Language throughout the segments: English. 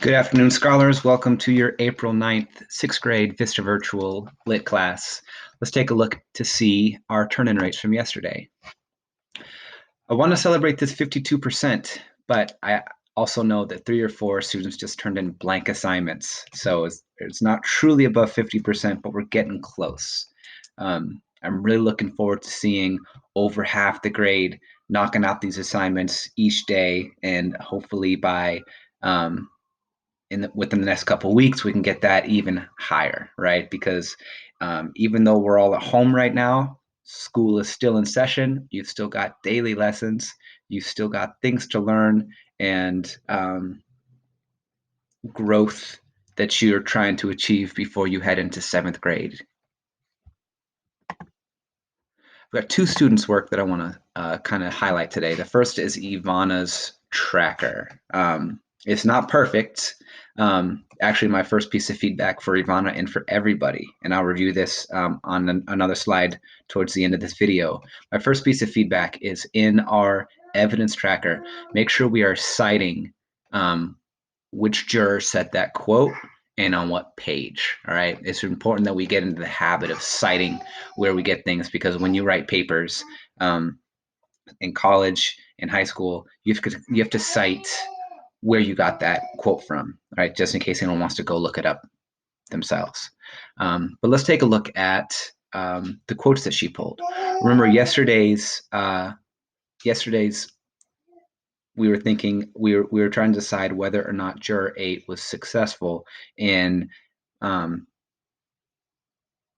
Good afternoon, scholars. Welcome to your April 9th, 6th grade Vista Virtual Lit class. Let's take a look to see our turn-in rates from yesterday. I want to celebrate this 52%, but I also know that 3 or 4 students just turned in blank assignments. So it's not truly above 50%, but we're getting close. I'm really looking forward to seeing over half the grade knocking out these assignments each day, and hopefully by within the next couple of weeks, we can get that even higher, right? Because even though we're all at home right now, school is still in session. You've still got daily lessons. You've still got things to learn and growth that you're trying to achieve before you head into 7th grade. We've got 2 students' work that I want to kind of highlight today. The first is Ivana's tracker. It's not perfect. Actually, my first piece of feedback for Ivana and for everybody, and I'll review this on another slide towards the end of this video. My first piece of feedback is in our evidence tracker, make sure we are citing which juror said that quote and on what page. All right, it's important that we get into the habit of citing where we get things, because when you write papers in college, in high school, you have to cite where you got that quote from, right? Just in case anyone wants to go look it up themselves. But let's take a look at the quotes that she pulled. Remember yesterday's we were thinking we were trying to decide whether or not juror 8 was successful in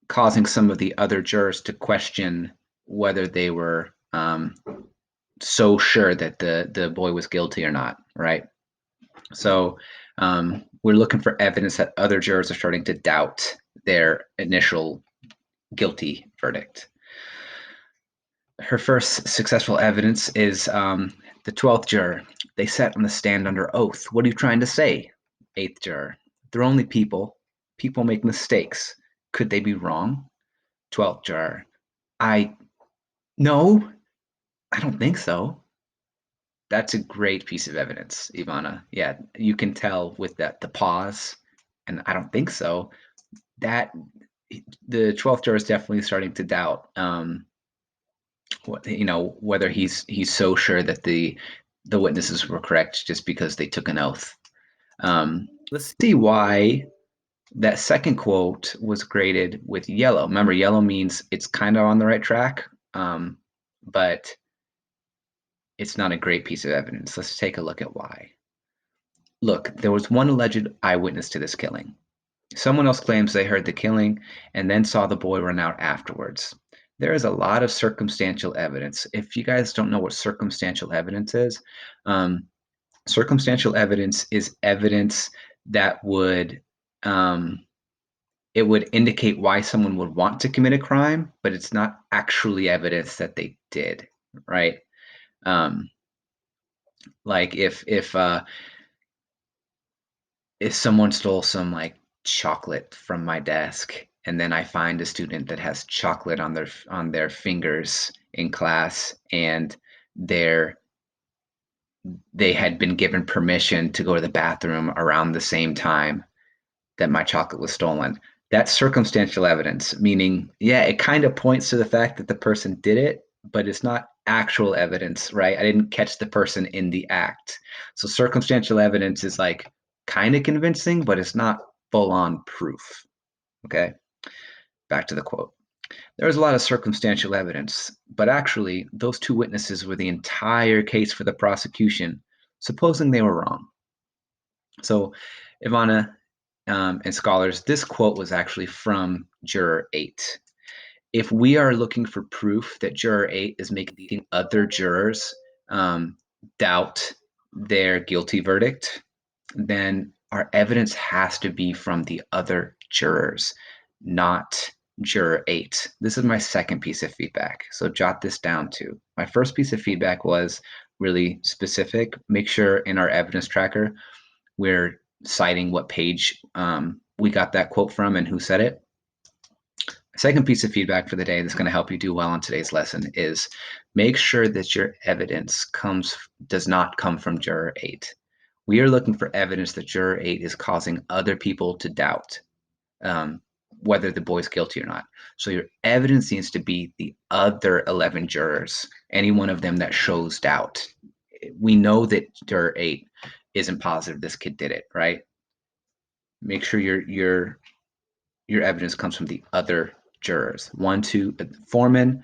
causing some of the other jurors to question whether they were so sure that the boy was guilty or not, right? So we're looking for evidence that other jurors are starting to doubt their initial guilty verdict. Her first successful evidence is the 12th juror. They sat on the stand under oath. What are you trying to say? 8th juror. They're only people. People make mistakes. Could they be wrong? 12th juror. No, I don't think so. That's a great piece of evidence, Ivana. Yeah, you can tell with the pause, and I don't think so. That the 12th juror is definitely starting to doubt whether he's so sure that the witnesses were correct just because they took an oath. Let's see why that second quote was graded with yellow. Remember, yellow means it's kind of on the right track, but it's not a great piece of evidence. Let's take a look at why. Look, there was one alleged eyewitness to this killing. Someone else claims they heard the killing and then saw the boy run out afterwards. There is a lot of circumstantial evidence. If you guys don't know what circumstantial evidence is, circumstantial evidence is evidence that would it would indicate why someone would want to commit a crime, but it's not actually evidence that they did, right? Like if someone stole some like chocolate from my desk, and then I find a student that has chocolate on their fingers in class, and they had been given permission to go to the bathroom around the same time that my chocolate was stolen. That's circumstantial evidence, meaning, yeah, it kind of points to the fact that the person did it, but it's not actual evidence, right? I didn't catch the person in the act. So circumstantial evidence is like kind of convincing, but it's not full on proof. Okay, back to the quote. There was a lot of circumstantial evidence, but actually, those 2 witnesses were the entire case for the prosecution, supposing they were wrong. So, Ivana and scholars, this quote was actually from Juror 8. If we are looking for proof that Juror 8 is making other jurors doubt their guilty verdict, then our evidence has to be from the other jurors, not Juror 8. This is my second piece of feedback, so jot this down too. My first piece of feedback was really specific. Make sure in our evidence tracker we're citing what page we got that quote from and who said it. Second piece of feedback for the day that's going to help you do well on today's lesson is make sure that your evidence does not come from Juror 8. We are looking for evidence that juror 8 is causing other people to doubt um, whether the boy's guilty or not. So your evidence needs to be the other 11 jurors, any one of them that shows doubt. We know that juror 8 isn't positive this kid did it, right? Make sure your evidence comes from the other jurors. 1, 2, foreman,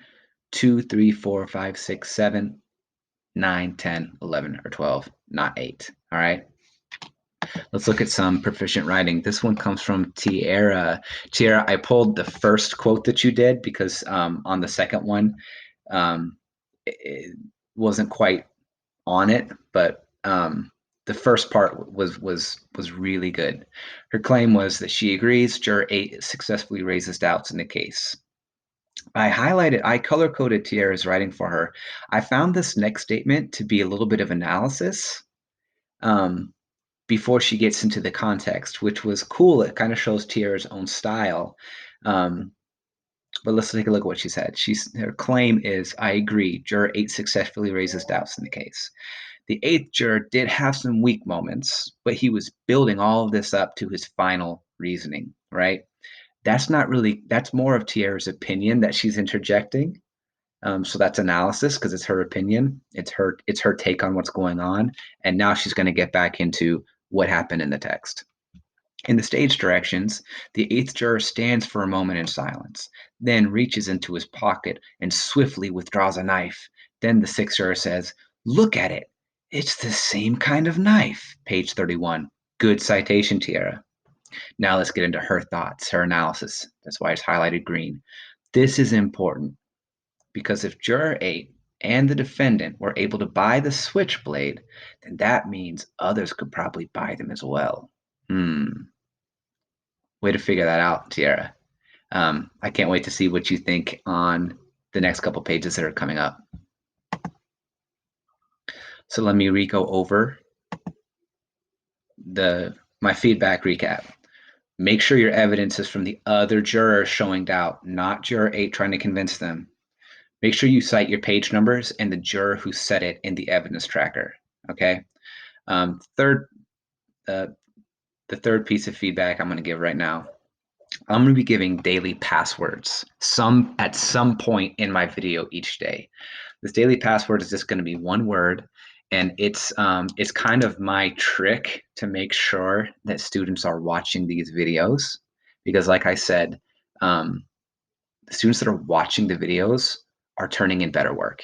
2, 3, 4, 5, 6, 7, 9, 10, 11, or 12, not 8. All right. Let's look at some proficient writing. This one comes from Tierra. Tierra, I pulled the first quote that you did because on the second one, it wasn't quite on it, but the first part was really good. Her claim was that she agrees juror 8 successfully raises doubts in the case. I color coded Tierra's writing for her. I found this next statement to be a little bit of analysis. Before she gets into the context, which was cool. It kind of shows Tierra's own style. But let's take a look at what she said. Her claim is, I agree, juror 8 successfully raises doubts in the case. The eighth juror did have some weak moments, but he was building all of this up to his final reasoning, right? That's more of Tierra's opinion that she's interjecting. So that's analysis because it's her opinion. It's her take on what's going on. And now she's going to get back into what happened in the text. In the stage directions, the eighth juror stands for a moment in silence, then reaches into his pocket and swiftly withdraws a knife. Then the sixth juror says, "Look at it. It's the same kind of knife." Page 31. Good citation, Tierra. Now let's get into her thoughts, her analysis. That's why it's highlighted green. This is important because if juror 8 and the defendant were able to buy the switchblade, then that means others could probably buy them as well. Way to figure that out, Tierra. I can't wait to see what you think on the next couple pages that are coming up. So let me go over my feedback recap. Make sure your evidence is from the other jurors showing doubt, not juror 8 trying to convince them. Make sure you cite your page numbers and the juror who said it in the evidence tracker. Okay. The third piece of feedback I'm going to give right now. I'm going to be giving daily passwords at some point in my video each day. This daily password is just going to be one word, and it's kind of my trick to make sure that students are watching these videos, because like I said, the students that are watching the videos are turning in better work.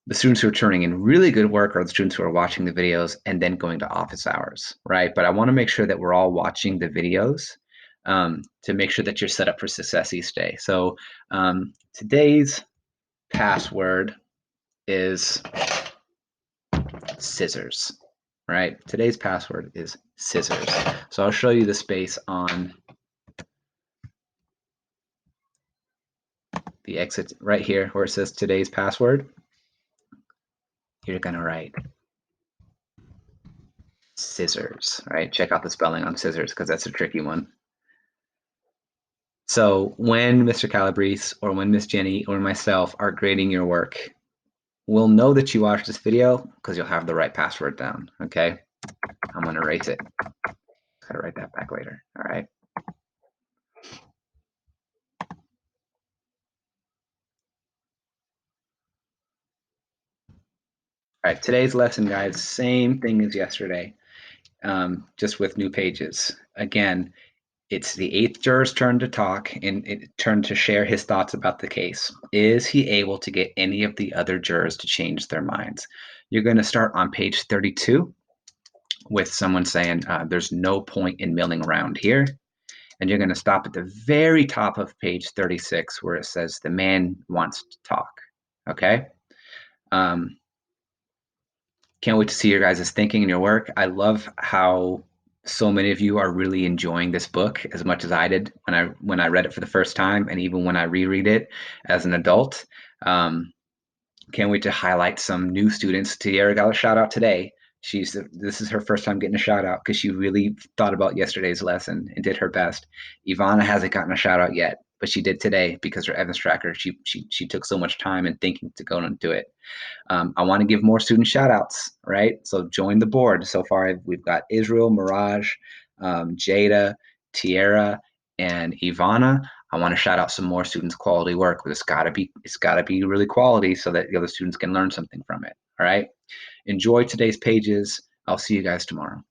The students who are turning in really good work are the students who are watching the videos and then going to office hours, right? But I want to make sure that we're all watching the videos to make sure that you're set up for success each day. So today's password is scissors, right? Today's password is scissors. So I'll show you the space on the exit right here where it says today's password. You're going to write scissors, right? Check out the spelling on scissors because that's a tricky one. So when Mr. Calabrese or when Miss Jenny or myself are grading your work, we'll know that you watched this video because you'll have the right password down, okay? I'm going to erase it. Got to write that back later, all right? All right, today's lesson, guys, same thing as yesterday, just with new pages. Again, it's the eighth juror's turn to talk and turn to share his thoughts about the case. Is he able to get any of the other jurors to change their minds? You're going to start on page 32 with someone saying, there's no point in milling around here. And you're going to stop at the very top of page 36 where it says, the man wants to talk. Okay? Can't wait to see your guys' thinking and your work. I love how so many of you are really enjoying this book as much as I did when I read it for the first time, and even when I reread it as an adult. Can't wait to highlight some new students. Tierra got a shout out today. This is her first time getting a shout out because she really thought about yesterday's lesson and did her best. Ivana hasn't gotten a shout out yet, but she did today because her Evans tracker, she took so much time and thinking to go and do it. I want to give more student shout outs, right? So join the board. So far, we've got Israel, Mirage, Jada, Tierra, and Ivana. I want to shout out some more students' quality work, but it's gotta be really quality so that the other students can learn something from it. All right. Enjoy today's pages. I'll see you guys tomorrow.